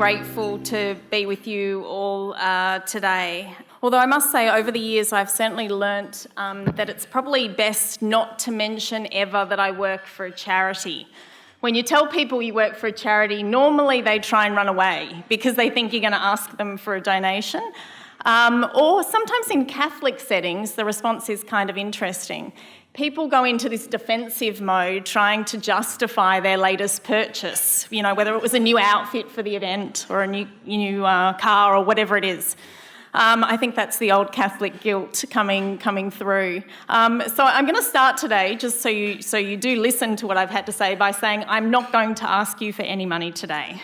grateful to be with you all today. Although I must say, over the years, I've certainly learnt that it's probably best not to mention ever that I work for a charity. When you tell people you work for a charity, normally they try and run away because they think you're going to ask them for a donation. Or sometimes in Catholic settings, the response is kind of interesting. People go into this defensive mode trying to justify their latest purchase, whether it was a new outfit for the event or a new car or whatever it is. I think that's the old Catholic guilt coming through. So I'm going to start today, just so you do listen to what I've had to say, by saying I'm not going to ask you for any money today.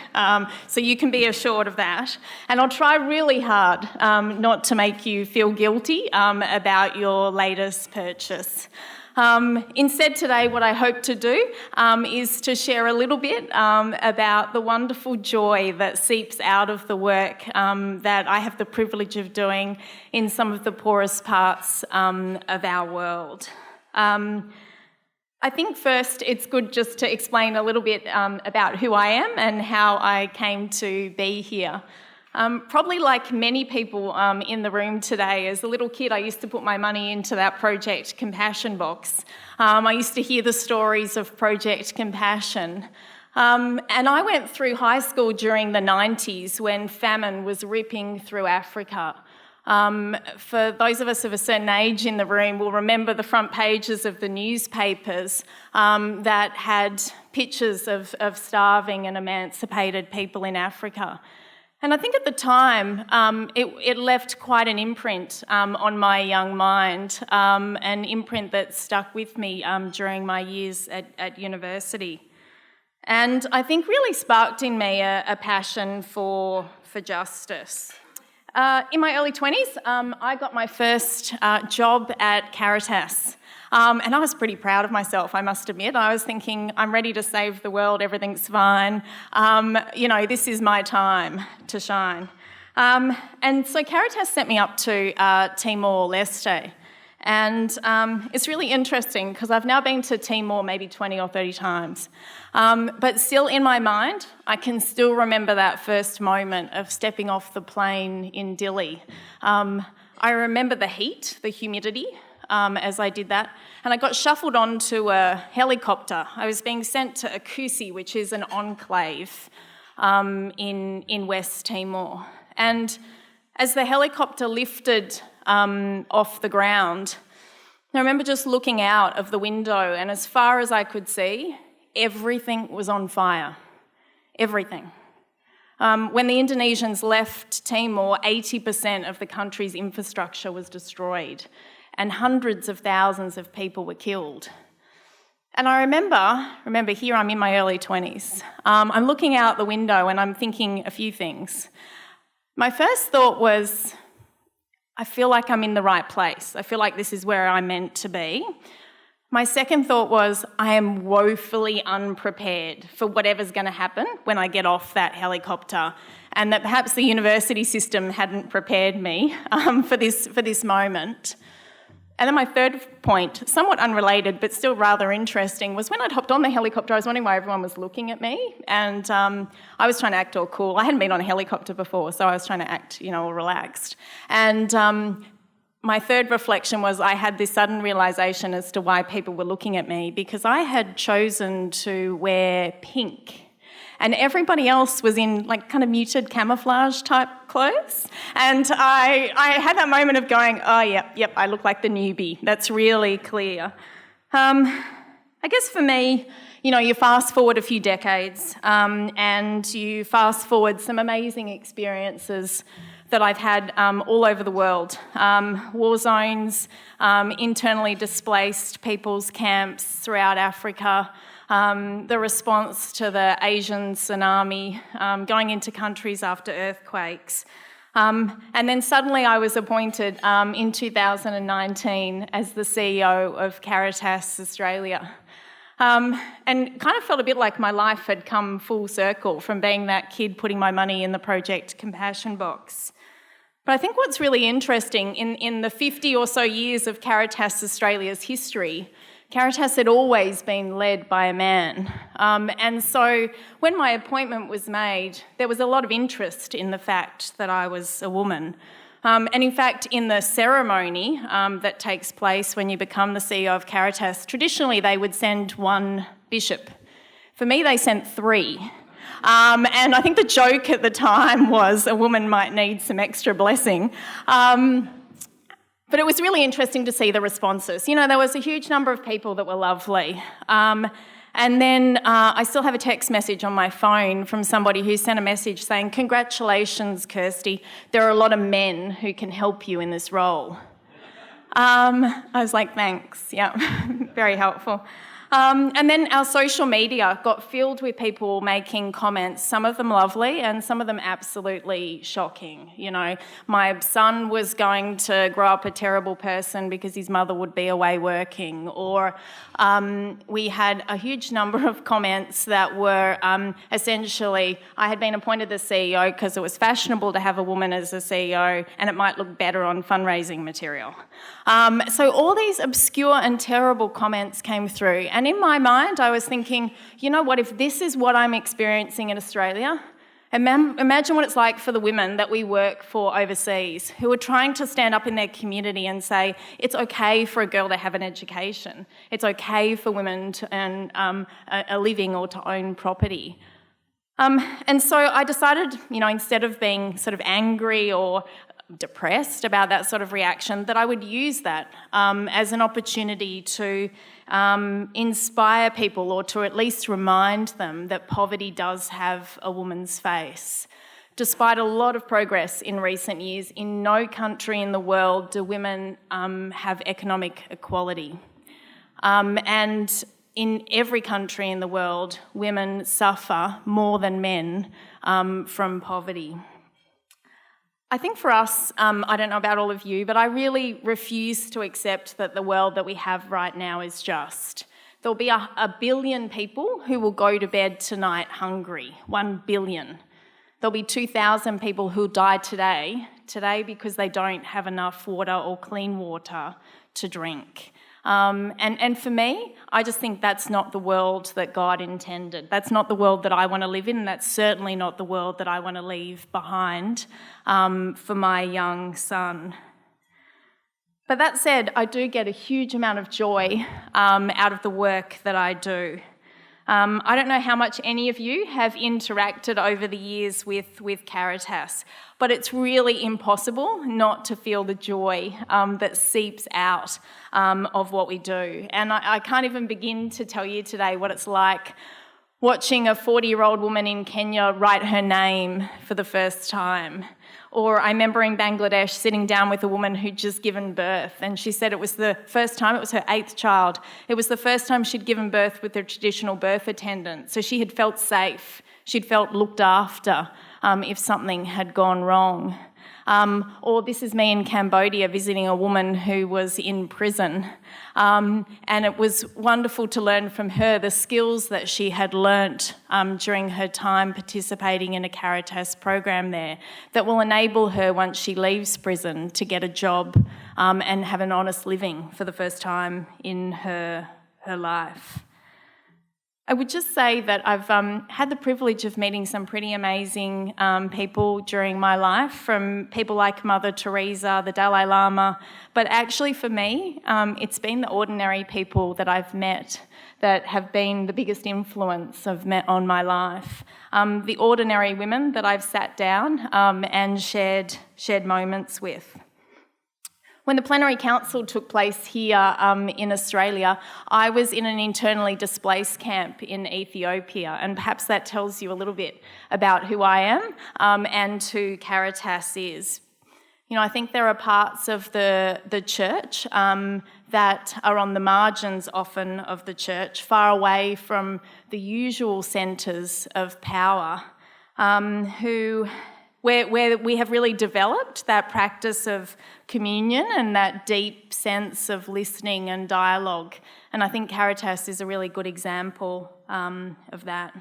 So you can be assured of that. And I'll try really hard not to make you feel guilty about your latest purchase. Instead today, what I hope to do is to share a little bit about the wonderful joy that seeps out of the work that I have the privilege of doing in some of the poorest parts of our world. I think first it's good just to explain a little bit about who I am and how I came to be here. Probably like many people in the room today, as a little kid I used to put my money into that Project Compassion box. I used to hear the stories of Project Compassion. And I went through high school during the 90s when famine was ripping through Africa. For those of us of a certain age in the room will remember the front pages of the newspapers that had pictures of starving and emancipated people in Africa. And I think at the time, it left quite an imprint on my young mind, an imprint that stuck with me during my years at university. And I think really sparked in me a passion for justice. In my early 20s, I got my first job at Caritas. And I was pretty proud of myself, I must admit. I was thinking, I'm ready to save the world, everything's fine. This is my time to shine. And so Caritas sent me up to Timor-Leste. And it's really interesting because I've now been to Timor maybe 20 or 30 times. But still in my mind, I can still remember that first moment of stepping off the plane in Dili. I remember the heat, the humidity, as I did that. And I got shuffled onto a helicopter. I was being sent to Akusi, which is an enclave in West Timor. And as the helicopter lifted off the ground, I remember just looking out of the window, and as far as I could see, everything was on fire. Everything. When the Indonesians left Timor, 80% of the country's infrastructure was destroyed, and hundreds of thousands of people were killed. And I remember here I'm in my early 20s. I'm looking out the window and I'm thinking a few things. My first thought was, I feel like I'm in the right place. I feel like this is where I'm meant to be. My second thought was, I am woefully unprepared for whatever's going to happen when I get off that helicopter, and that perhaps the university system hadn't prepared me for this moment. And then my third point, somewhat unrelated but still rather interesting, was when I'd hopped on the helicopter, I was wondering why everyone was looking at me, and I was trying to act all cool. I hadn't been on a helicopter before, so I was trying to act, all relaxed. And my third reflection was I had this sudden realisation as to why people were looking at me, because I had chosen to wear pink. And everybody else was in kind of muted camouflage type clothes. And I had that moment of going, oh, yep, I look like the newbie. That's really clear. I guess for me, you fast forward a few decades and you fast forward some amazing experiences that I've had all over the world. War zones, internally displaced people's camps throughout Africa, the response to the Asian tsunami, going into countries after earthquakes. And then suddenly I was appointed in 2019 as the CEO of Caritas Australia. And kind of felt a bit like my life had come full circle from being that kid putting my money in the Project Compassion box. But I think what's really interesting in the 50 or so years of Caritas Australia's history, Caritas had always been led by a man. And so when my appointment was made, there was a lot of interest in the fact that I was a woman. And in fact, in the ceremony that takes place when you become the CEO of Caritas, traditionally they would send one bishop. For me, they sent 3. And I think the joke at the time was a woman might need some extra blessing. But it was really interesting to see the responses. You know, there was a huge number of people that were lovely. And then I still have a text message on my phone from somebody who sent a message saying, "Congratulations, Kirsty, there are a lot of men who can help you in this role." I was like, thanks, yeah, very helpful. And then our social media got filled with people making comments, some of them lovely and some of them absolutely shocking. You know, my son was going to grow up a terrible person because his mother would be away working, or we had a huge number of comments that were essentially, I had been appointed the CEO because it was fashionable to have a woman as a CEO and it might look better on fundraising material. So all these obscure and terrible comments came through. And in my mind, I was thinking, you know what, if this is what I'm experiencing in Australia, imagine what it's like for the women that we work for overseas who are trying to stand up in their community and say, it's okay for a girl to have an education. It's okay for women to earn a living or to own property. And so I decided, you know, instead of being sort of angry or depressed about that sort of reaction, that I would use that as an opportunity to inspire people, or to at least remind them that poverty does have a woman's face. Despite a lot of progress in recent years, in no country in the world do women have economic equality. And in every country in the world, women suffer more than men from poverty. I think for us, I don't know about all of you, but I really refuse to accept that the world that we have right now is just. There'll be a billion people who will go to bed tonight hungry, 1 billion. There'll be 2,000 people who die today because they don't have enough water or clean water to drink. And for me, I just think that's not the world that God intended. That's not the world that I want to live in, and that's certainly not the world that I want to leave behind for my young son. But that said, I do get a huge amount of joy out of the work that I do. I don't know how much any of you have interacted over the years with Caritas, but it's really impossible not to feel the joy that seeps out of what we do. And I can't even begin to tell you today what it's like watching a 40-year-old woman in Kenya write her name for the first time. Or I remember in Bangladesh sitting down with a woman who'd just given birth, and she said it was the first time, it was her 8th child, it was the first time she'd given birth with her traditional birth attendant. So she had felt safe, she'd felt looked after if something had gone wrong. Or this is me in Cambodia visiting a woman who was in prison. And it was wonderful to learn from her the skills that she had learnt during her time participating in a Caritas program there that will enable her, once she leaves prison, to get a job and have an honest living for the first time in her life. I would just say that I've had the privilege of meeting some pretty amazing people during my life, from people like Mother Teresa, the Dalai Lama, but actually for me, it's been the ordinary people that I've met that have been the biggest influence on my life. The ordinary women that I've sat down and shared moments with. When the plenary council took place here in Australia, I was in an internally displaced camp in Ethiopia, and perhaps that tells you a little bit about who I am and who Caritas is. You know, I think there are parts of the church that are on the margins often of the church, far away from the usual centres of power, where we have really developed that practice of communion and that deep sense of listening and dialogue. And I think Caritas is a really good example of that.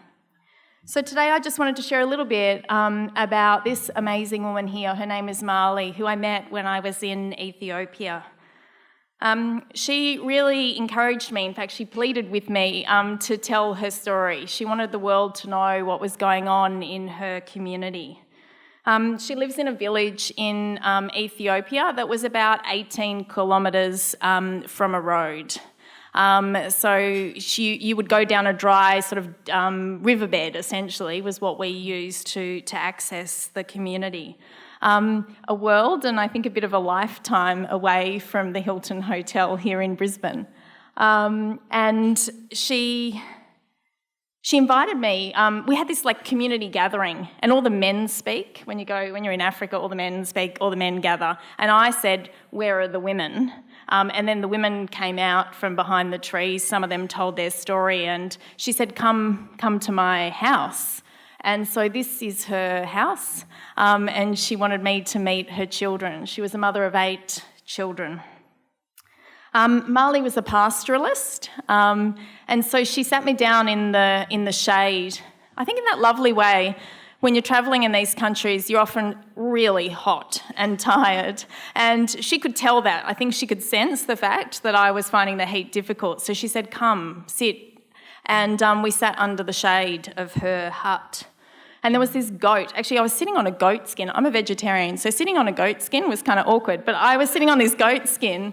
So today I just wanted to share a little bit about this amazing woman here. Her name is Marley, who I met when I was in Ethiopia. She really encouraged me, in fact she pleaded with me to tell her story. She wanted the world to know what was going on in her community. She lives in a village in Ethiopia that was about 18 kilometres from a road. So you would go down a dry sort of riverbed, essentially, was what we used to access the community. A world, and I think a bit of a lifetime away from the Hilton Hotel here in Brisbane. And she invited me. We had this like community gathering, and all the men speak. When you're in Africa, all the men speak, all the men gather. And I said, "Where are the women?" And then the women came out from behind the trees. Some of them told their story, and she said, "Come to my house." And so this is her house, and she wanted me to meet her children. She was a mother of 8 children. Marley was a pastoralist, and so she sat me down in the shade. I think in that lovely way, when you're travelling in these countries, you're often really hot and tired, and she could tell that. I think she could sense the fact that I was finding the heat difficult. So she said, "Come, sit." And we sat under the shade of her hut. And there was this goat. Actually, I was sitting on a goat skin. I'm a vegetarian, so sitting on a goat skin was kind of awkward. But I was sitting on this goat skin,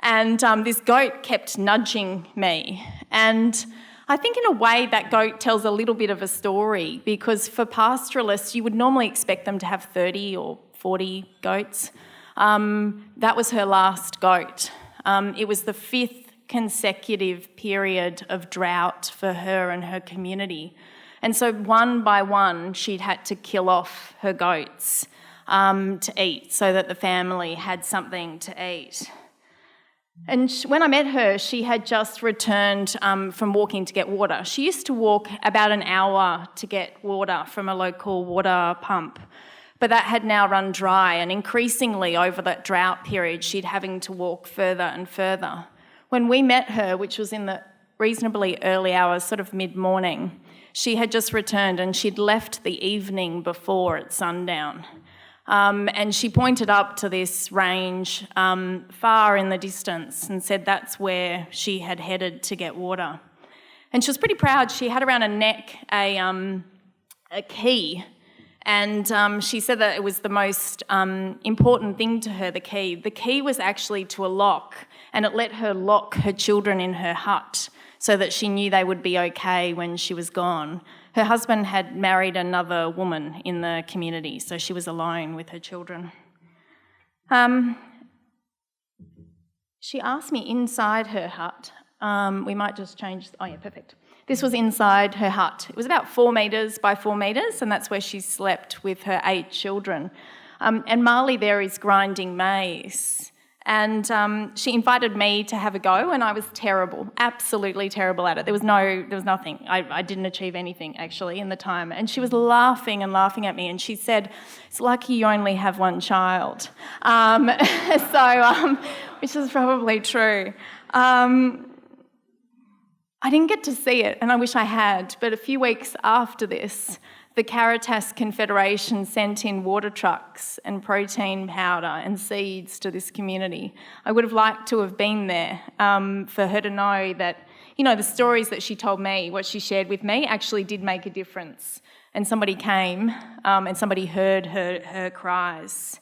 and this goat kept nudging me. And I think in a way that goat tells a little bit of a story, because for pastoralists, you would normally expect them to have 30 or 40 goats. That was her last goat. It was the 5th consecutive period of drought for her and her community. And so one by one, she'd had to kill off her goats to eat so that the family had something to eat. And when I met her, she had just returned from walking to get water. She used to walk about an hour to get water from a local water pump, but that had now run dry, and increasingly over that drought period, she'd having to walk further and further. When we met her, which was in the reasonably early hours, sort of mid-morning, she had just returned, and she'd left the evening before at sundown. And she pointed up to this range far in the distance and said that's where she had headed to get water. And she was pretty proud. She had around her neck a key, and she said that it was the most important thing to her, the key. The key was actually to a lock, and it let her lock her children in her hut so that she knew they would be okay when she was gone. Her husband had married another woman in the community, so she was alone with her children. She asked me inside her hut. We might just change... Oh, yeah, perfect. This was inside her hut. It was about 4 metres by 4 metres, and that's where she slept with her 8 children. And Marley there is grinding maize. And she invited me to have a go, and I was terrible, absolutely terrible at it. There was nothing. I didn't achieve anything, actually, in the time. And she was laughing at me, and she said, "It's lucky you only have 1 child." Which is probably true. I didn't get to see it, and I wish I had, but a few weeks after this, the Caritas Confederation sent in water trucks and protein powder and seeds to this community. I would have liked to have been there for her to know that, the stories that she told me, what she shared with me, actually did make a difference. And somebody came and somebody heard her cries.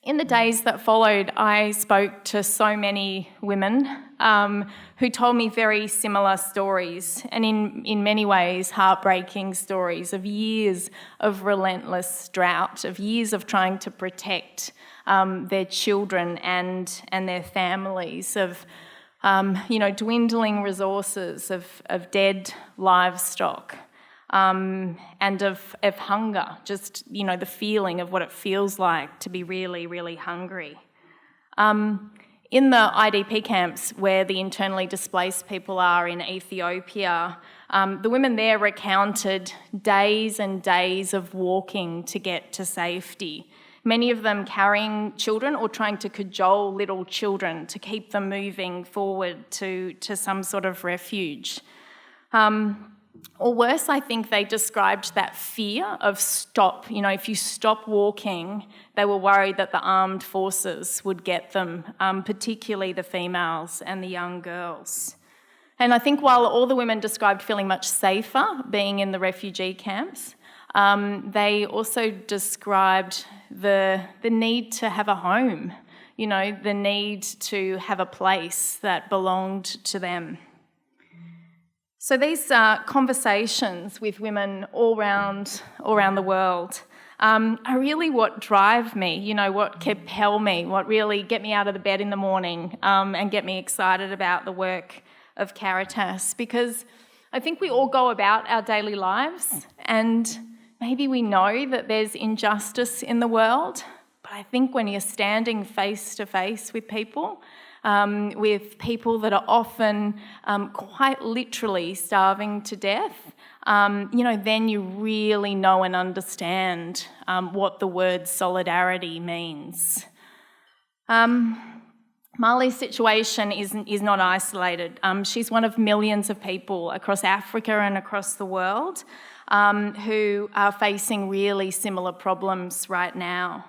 In the days that followed, I spoke to so many women who told me very similar stories, and in many ways heartbreaking stories of years of relentless drought, of years of trying to protect their children and their families, of dwindling resources, of dead livestock. And of hunger, just, the feeling of what it feels like to be really, really hungry. In the IDP camps where the internally displaced people are in Ethiopia, the women there recounted days and days of walking to get to safety, many of them carrying children or trying to cajole little children to keep them moving forward to some sort of refuge. Or worse, I think they described that fear of stop. You know, if you stop walking, they were worried that the armed forces would get them, particularly the females and the young girls. And I think while all the women described feeling much safer being in the refugee camps, they also described the need to have a home, you know, the need to have a place that belonged to them. So these conversations with women all around the world are really what drive me, you know, what compel me, what really get me out of the bed in the morning and get me excited about the work of Caritas, because I think we all go about our daily lives and maybe we know that there's injustice in the world, but I think when you're standing face to face with people that are often quite literally starving to death, you know, then you really know and understand what the word solidarity means. Mali's situation is not isolated. She's one of millions of people across Africa and across the world who are facing really similar problems right now.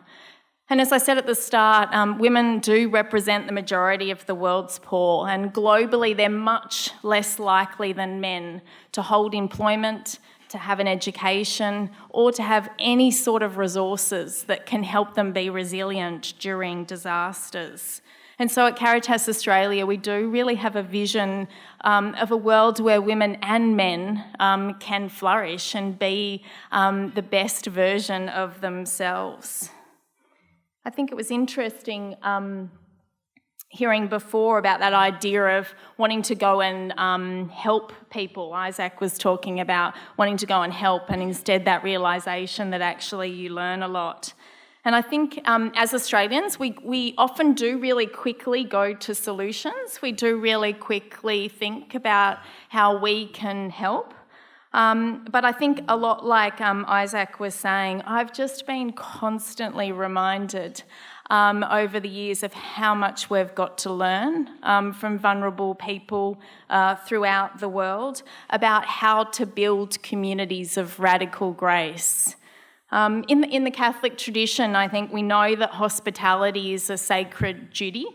And as I said at the start, women do represent the majority of the world's poor, and globally they're much less likely than men to hold employment, to have an education, or to have any sort of resources that can help them be resilient during disasters. And so at Caritas Australia, we do really have a vision of a world where women and men can flourish and be the best version of themselves. I think it was interesting hearing before about that idea of wanting to go and help people. Isaac was talking about wanting to go and help, and instead that realisation that actually you learn a lot. And I think as Australians, we often do really quickly go to solutions. We do really quickly think about how we can help. But I think a lot like Isaac was saying, I've just been constantly reminded over the years of how much we've got to learn from vulnerable people throughout the world about how to build communities of radical grace. In the Catholic tradition, I think we know that hospitality is a sacred duty.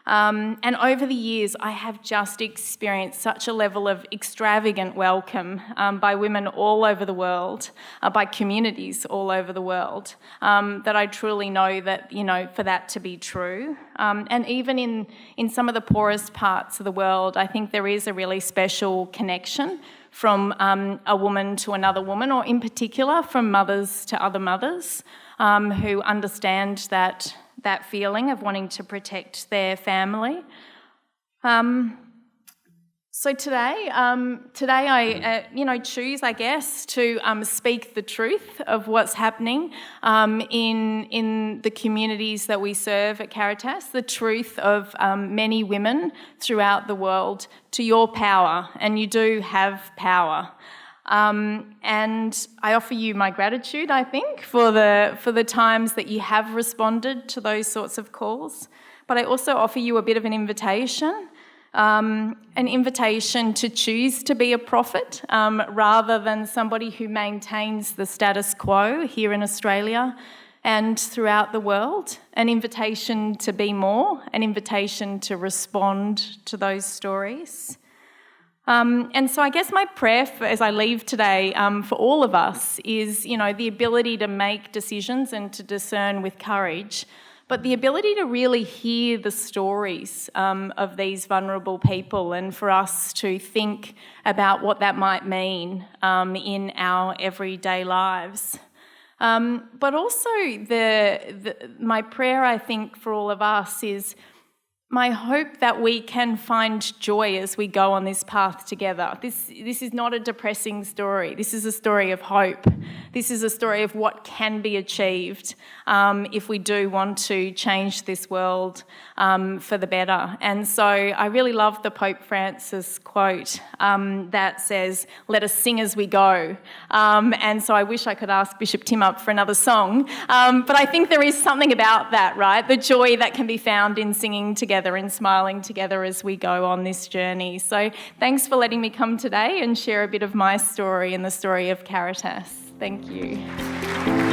And over the years, I have just experienced such a level of extravagant welcome by women all over the world, by communities all over the world, that I truly know that, you know, for that to be true. And even in some of the poorest parts of the world, I think there is a really special connection from a woman to another woman, or in particular from mothers to other mothers who understand that feeling of wanting to protect their family. So today I choose, I guess, to speak the truth of what's happening in the communities that we serve at Caritas, the truth of many women throughout the world, to your power, and you do have power. And I offer you my gratitude, I think, for the times that you have responded to those sorts of calls. But I also offer you a bit of an invitation to choose to be a prophet rather than somebody who maintains the status quo here in Australia and throughout the world. An invitation to be more, an invitation to respond to those stories. And so I guess my prayer as I leave today for all of us is, you know, the ability to make decisions and to discern with courage, but the ability to really hear the stories of these vulnerable people, and for us to think about what that might mean in our everyday lives. But also my prayer, I think, for all of us is my hope that we can find joy as we go on this path together. This is not a depressing story. This is a story of hope. This is a story of what can be achieved if we do want to change this world for the better. And so I really love the Pope Francis quote that says, "Let us sing as we go." And so I wish I could ask Bishop Tim up for another song. But I think there is something about that, right? The joy that can be found in singing together together and smiling together as we go on this journey. So thanks for letting me come today and share a bit of my story and the story of Caritas. Thank you.